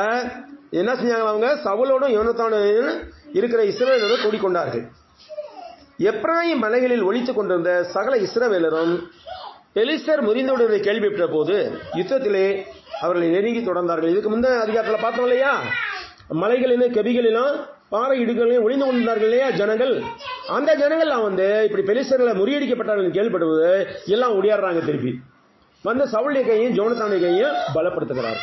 என்ன செஞ்சாங்க? அவங்க சவுலோடும் யோனத்தானும் இருக்கிற இஸ்ரவேலோடு கூடிக்கொண்டார்கள். எப்ராயிம் மலைகளில் ஒளித்துக் கொண்டிருந்த சகல இஸ்ரவேலரும் பெலிஸ்தர் முறிந்தோடுவதை கேள்விப்பட்ட போது யுத்தத்திலே அவர்களை நெருங்கி தொடர்ந்தார்கள். இதுக்கு முந்தைய அதிகாரத்தில் பார்த்தோம் இல்லையா? மலைகளிலும் கெபிகளிலும் பாறை இடுகளிலும் ஒளிந்து கொண்டிருந்தார்கள் இல்லையா ஜனங்கள். அந்த ஜனங்கள்லாம் வந்து இப்படி பெலிஸ்தர்களை முறியடிக்கப்பட்டார்கள் கேள்விப்படுவது எல்லாம் ஒடியாடுறாங்க. திருப்பி வந்து சவுலுடைய கையும் யோனத்தானுடைய கையும் பலப்படுத்துகிறார்.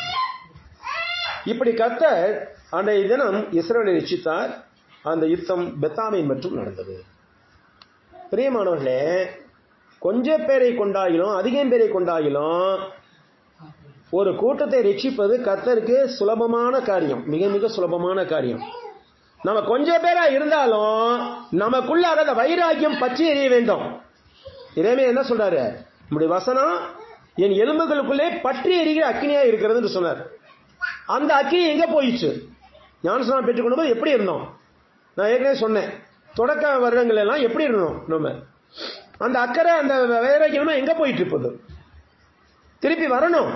இப்படி கர்த்தர் அன்றைய தினம் இஸ்ரவேலை ரட்சித்தார். அந்த யுத்தம் பெத்தாமின் மற்றும் நடந்தது. பிரியமானவர்களே, கொஞ்சம் பேரை கொண்டாயிலும் அதிகம் பேரை கொண்டாயிலும் ஒரு கூட்டத்தை ரட்சிப்பது கர்த்தருக்கு சுலபமான காரியம், மிக மிக சுலபமான காரியம். நம்ம கொஞ்சம் பேரா இருந்தாலும் நமக்குள்ள அந்த வைராக்கியம் பற்றி எரிய வேண்டும். இறைமையா என்ன சொல்றாரு? நம்முடைய வசனம் என் எலும்புகளுக்குள்ளே பற்றி எரிகிற அக்கினியா இருக்கிறது என்று சொன்னார். அந்த அக்கினி எங்க போயிடுச்சு? ஞானஸ்நானம் பெற்றுக்கொண்டு போது எப்படி இருந்தோம்? நான் ஏற்கனவே சொன்னேன், தொடக்க வருடங்கள் எல்லாம் எப்படி இருந்தோம்? நம்ம அந்த அக்கறை அந்த வைராக்கியம் எங்க போயிட்டு இருப்பது? திருப்பி வரணும்.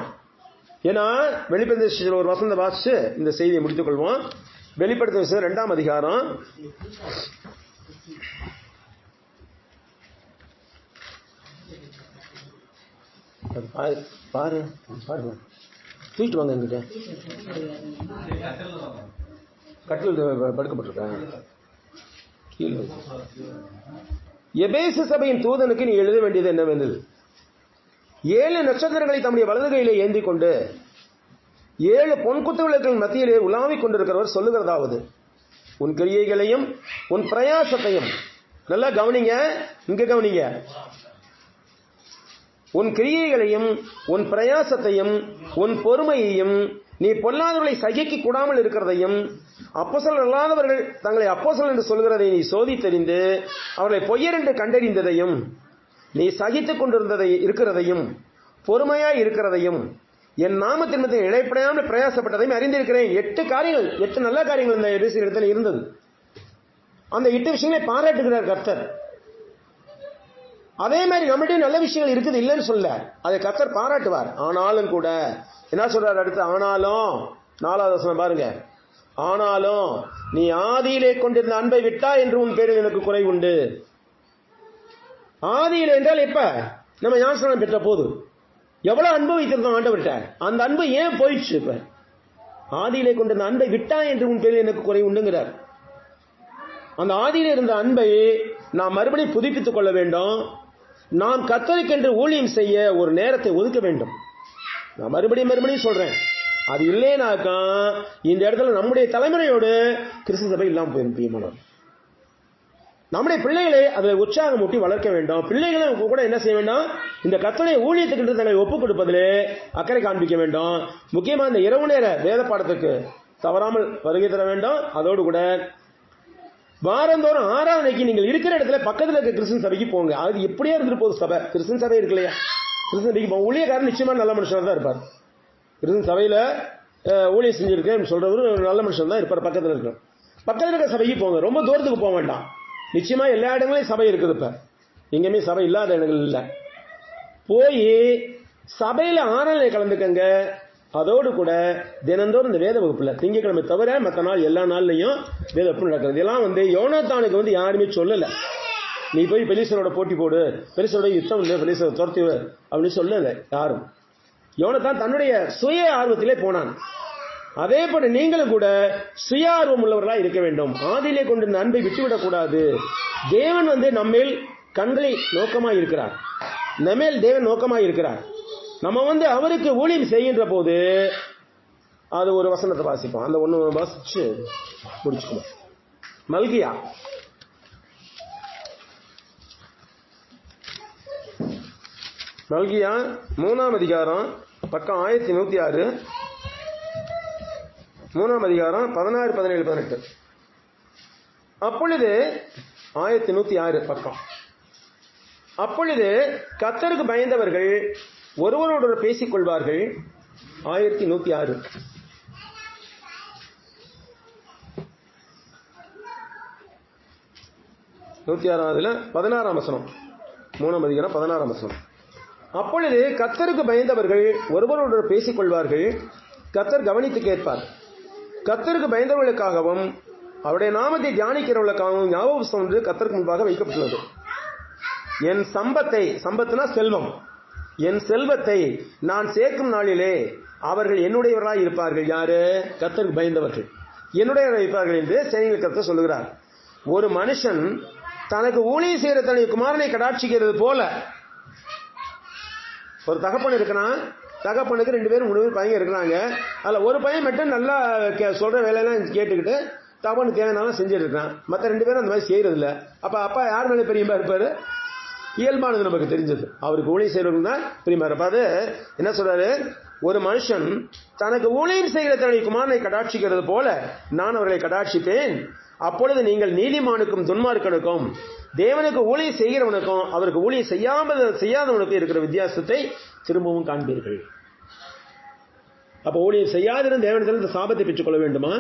ஏன்னா வெளிப்படுத்த ஒரு வசந்த வாசிச்சு இந்த செய்தியை முடித்துக் கொள்வோம். வெளிப்படுத்த 2ஆம் அதிகாரம் 'பாரு தூக்கிட்டு வாங்க, என்கிட்ட கட்டில் படுக்கப்பட்டிருக்கேன். எபேசு சபையின் தூதனுக்கு நீ எழுத வேண்டியது என்னவெனில், 7 நட்சத்திரங்களை தம்முடைய வலது கையிலே ஏந்தி கொண்டு 7 பொன்குத்து விளக்குகளின் மத்தியிலே உலாவிக் கொண்டிருக்கிறவர் சொல்லுகிறதாவது, உன் கிரியைகளையும் உன் பிரயாசத்தையும், நல்லா கவனிங்க, இங்க கவனிங்க, உன் கிரியைகளையும் உன் பிரயாசத்தையும் உன் பொறுமையையும் நீ பொல்லாதவர்களை சகிக்க கூடாமல் இருக்கிறதையும் அப்போஸ்தலர் அல்லாதவர்கள் தங்களை அப்போஸ்தலர் என்று சொல்கிறதை நீ சோதித்தறிந்து அவர்களை பொய்யர் என்று கண்டறிந்ததையும் நீ சகித்துக் கொண்டிருந்ததை இருக்கிறதையும் பொறுமையாய் இருக்கிறதையும் என் நாமத்தின் மத்தியில் இழைப்படையாமல் பிரயாசப்பட்டதையும் அறிந்திருக்கிறேன். 8 காரியங்கள், 8 நல்ல காரியங்கள் இந்த எபேசு இடத்துல இருந்தது. அந்த 8 விஷயங்களை பாராட்டுகிறார் கர்த்தர். அதே மாதிரி நம்மளுடைய நல்ல விஷயங்கள் இருக்குது இல்லைன்னு சொல்ல, அதை கர்த்தர் பாராட்டுவார். ஆனாலும் கூட என்ன சொல்றாரு அடுத்து? ஆனாலும் 4வது வசனம் பாருங்க. ஆனாலும் நீ ஆதியிலே கொண்டிருந்த அன்பை விட்டா என்று உன் பேரில் எனக்கு குறை உண்டு. ஆதியிலே என்றால் எப்ப? நம்ம ஞானஸ்நானம் பெற்ற போது எவ்வளவு அன்பு வைத்திருந்தோம் ஆண்டவர்கிட்ட, அந்த அன்பு ஏன் போயிடுச்சு? இப்ப ஆதியிலே கொண்டிருந்த அன்பை விட்டா என்று உன் பேரில் எனக்கு குறை உண்டுங்கிறார். அந்த ஆதியிலே இருந்த அன்பை நாம் மறுபடியும் புதுப்பித்துக் கொள்ள வேண்டும். நாம் கர்த்தருக்கென்று ஊழியம் செய்ய ஒரு நேரத்தை ஒதுக்க வேண்டும். நான் மறுபடியும் சொல்றேன், அது இல்லைனாக்கா இந்த இடத்துல நம்முடைய தலைமுறையோடு கிறிஸ்து சபை இல்லாமல் போயிருப்போம். நம்முடைய பிள்ளைகளை அதில் உற்சாகம் ஊட்டி வளர்க்க வேண்டும். பிள்ளைகளும் கூட என்ன செய்ய வேண்டும்? இந்த கர்த்தருடைய ஊழியத்துக்கு தங்களை ஒப்புக் கொடுப்பதிலே அக்கறை காண்பிக்க வேண்டும். முக்கியமா இந்த இரவு நேர வேத பாடத்துக்கு தவறாமல் வருகை தர வேண்டும். அதோடு கூட வாரந்தோறும் ஆராதனைக்கு நீங்கள் இருக்கிற இடத்துல பக்கத்தில் இருக்க கிறிஸ்தன் சபைக்கு போங்க. அது எப்படியா இருந்துட்டு போகுது சபை, கிறிஸ்தன் சபை இருக்கு இல்லையா? கிறிஸ்தன் சபைக்கு போங்க. ஊழியக்காரன் நிச்சயமா நல்ல மனுஷனா தான் இருப்பார். கிறிஸ்தன் சபையில ஊழியம் செஞ்சிருக்கேன் சொல்றவரு நல்ல மனுஷன் தான் இருப்பார். பக்கத்தில் இருக்கிற சபைக்கு போங்க. ரொம்ப தூரத்துக்கு போக வேண்டாம். நிச்சயமா எல்லா இடங்களையும் சபை இருக்குது. இப்ப எங்கேயுமே சபை இல்லாத இடங்கள் இல்லை. போய் சபையில ஆராதனை கலந்துக்கங்க. அதோடு கூட தினந்தோறும் இந்த வேத வகுப்புல திங்கட்கிழமை தவிர மற்ற நாள் எல்லா நாள்லையும் வேத வகுப்பு நடக்கிறது. இதெல்லாம் யோனாத்தானுக்கு யாருமே சொல்லல, நீ போய் பெலிஸ்தரோட போட்டி போடு, பெலிஸ்தரோட யுத்தம் இல்லை, பெலிஸ்தரை துரத்தி அப்படின்னு சொல்லல யாரும். யோனாத்தான் தன்னுடைய சுய ஆர்வத்திலே போனான். அதே போல நீங்களும் கூட சுய ஆர்வம் உள்ளவர்களா இருக்க வேண்டும். ஆதியிலே கொண்டிருந்த அன்பை விட்டுவிடக் கூடாது. தேவன் நம்மேல் கண்களை நோக்கமாய் இருக்கிறார். நம்மேல் தேவன் நோக்கமாய் இருக்கிறார். நம்ம அவருக்கு ஊழியம் செய்கின்ற போது அது ஒரு வசனத்தை வாசிப்போம். அந்த ஒண்ணு வாசிச்சு முடிச்சுக்கணும். மல்கியா மல்கியா 3ஆம் அதிகாரம் பக்கம் 1106, 3ஆம் அதிகாரம் 16, 17, 18. அப்பொழுது 1106 பக்கம். அப்பொழுது கர்த்தருக்கு பயந்தவர்கள் ஒருவரோடு பேசிக் கொள்வார்கள். 1106 16 வசனம், 3 அதிகாரம் 16 வசனம். அப்பொழுது கர்த்தருக்கு பயந்தவர்கள் ஒருவரோடு பேசிக் கொள்வார்கள். கர்த்தர் கவனித்து கேட்பார். கர்த்தருக்கு பயந்தவர்களுக்காகவும் அவருடைய நாமத்தை தியானிக்கிறவர்களுக்காகவும் ஞாபக புஸ்தகம் ஒன்று கர்த்தருக்கு முன்பாக வைக்கப்பட்டுள்ளது. என் சம்பத்துனா செல்வம், என் செல்வத்தை நான் சேர்க்கும் நாளிலே அவர்கள் என்னுடையவர்களாய் இருப்பார்கள். யாரு? கர்த்தருக்கு பயந்தவர்கள் என்னுடையவர்களாய் இருப்பார்கள் என்று சேனைகளின் கர்த்தர் சொல்லுகிறார். ஒரு மனுஷன் தனக்கு ஊழியம் செய்கிற தன்னுடைய குமாரனை கடாட்சிக்கிறது போல, ஒரு தகப்பன் இருக்கிறான், தகப்பனுக்கு 2 பேரும் 3 பேர் பையன் இருக்கிறாங்க. அதில் ஒரு பையன் மட்டும் நல்லா சொல்ற வேலையெல்லாம் கேட்டுக்கிட்டு தகப்பனுக்கு தேவையான செஞ்சுட்டு இருக்கான். மற்ற 2 பேரும் அந்த மாதிரி செய்யறது இல்லை. அப்ப அப்பா யார் மேலே பெரியமா இருப்பாரு? இயல்பானது நமக்கு தெரிஞ்சது, அவருக்கு ஊழியம் செய்யறவங்க தான் பெரியமா இருப்பாரு. என்ன சொல்றாரு? ஒரு மனுஷன் தனக்கு ஊழியம் செய்கிற தன்னுடைய குமாரனை கடாட்சிக்கிறது போல நான் அவர்களை கடாட்சிப்பேன். அப்பொழுது நீங்கள் நீதிமானுக்கும் துன்மார்க்கனுக்கும் தேவனுக்கு ஊழியம் செய்கிறவனுக்கும் அவருக்கு ஊழியம் செய்யாதவனுக்கும் இருக்கிற வித்தியாசத்தை திரும்பவும் காண்பீர்கள். அப்ப ஊழியம் செய்யாதிருந்த தேவனிடத்தில் சாபத்தை பெற்றுக்கொள்ள வேண்டுமா,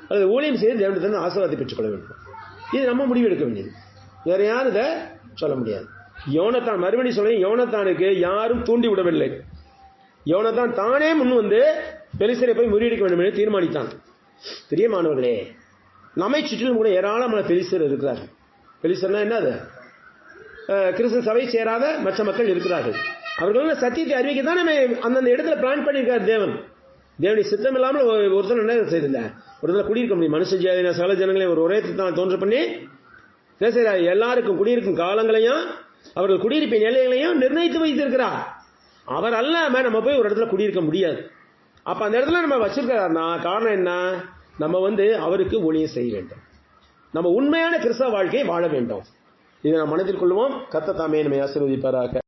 அல்லது ஊழியம் செய்து தேவனிடத்தில் ஆசீர்வாதத்தை பெற்றுக்கொள்ள வேண்டுமா? இது நம்ம முடிவு எடுக்க வேண்டியது, வேற யாரும் இதை சொல்ல முடியாது. யோனத்தான், மறுபடியும் சொல்ல, யோனத்தானுக்கு யாரும் தூண்டி விடவில்லை. யோனத்தான் தானே முன் வந்து பெலிஸ்தரை போய் முறியடிக்க வேண்டும் என்று தீர்மானித்தான். பிரியமானவர்களே, நம்மை சுற்றிலும் கூட ஏராளமான பெலிஸ்தர் இருக்கிறார்கள். பெலிஸ்தர்னா என்னது? கிறிஸ்து சபை சேராத மற்ற மக்கள் இருக்கிறார்கள். அவர்கள் சத்தியத்தை அறிவிக்க தான் நம்ம அந்தந்த இடத்துல பிளான் பண்ணியிருக்கார் தேவன். தேவனுடைய சித்தம் இல்லாமல் ஒருத்தர் என்ன செய்தில்ல, ஒருத்தர் குடியிருக்க முடியும். மனுஷ ஜாதியின சகல ஜனங்களை ஒரே தான் தோன்ற பண்ணி எல்லாருக்கும் குடியிருக்கும் காலங்களையும் அவர்கள் குடியிருப்பின் நிலைகளையும் நிர்ணயித்து வைத்திருக்கிறார். அவர் அல்லாம நம்ம போய் ஒரு இடத்துல குடியிருக்க முடியாது. அப்ப அந்த இடத்துல நம்ம வச்சிருக்கிறார்னா காரணம் என்ன? நம்ம அவருக்கு ஊழியம் செய்ய வேண்டும், நம்ம உண்மையான கிறிஸ்தவ வாழ்க்கையை வாழ வேண்டும். இதை நாம் மனதில் கொள்வோம். கர்த்தர் தாமே நம்மை ஆசீர்வதிப்பாராக.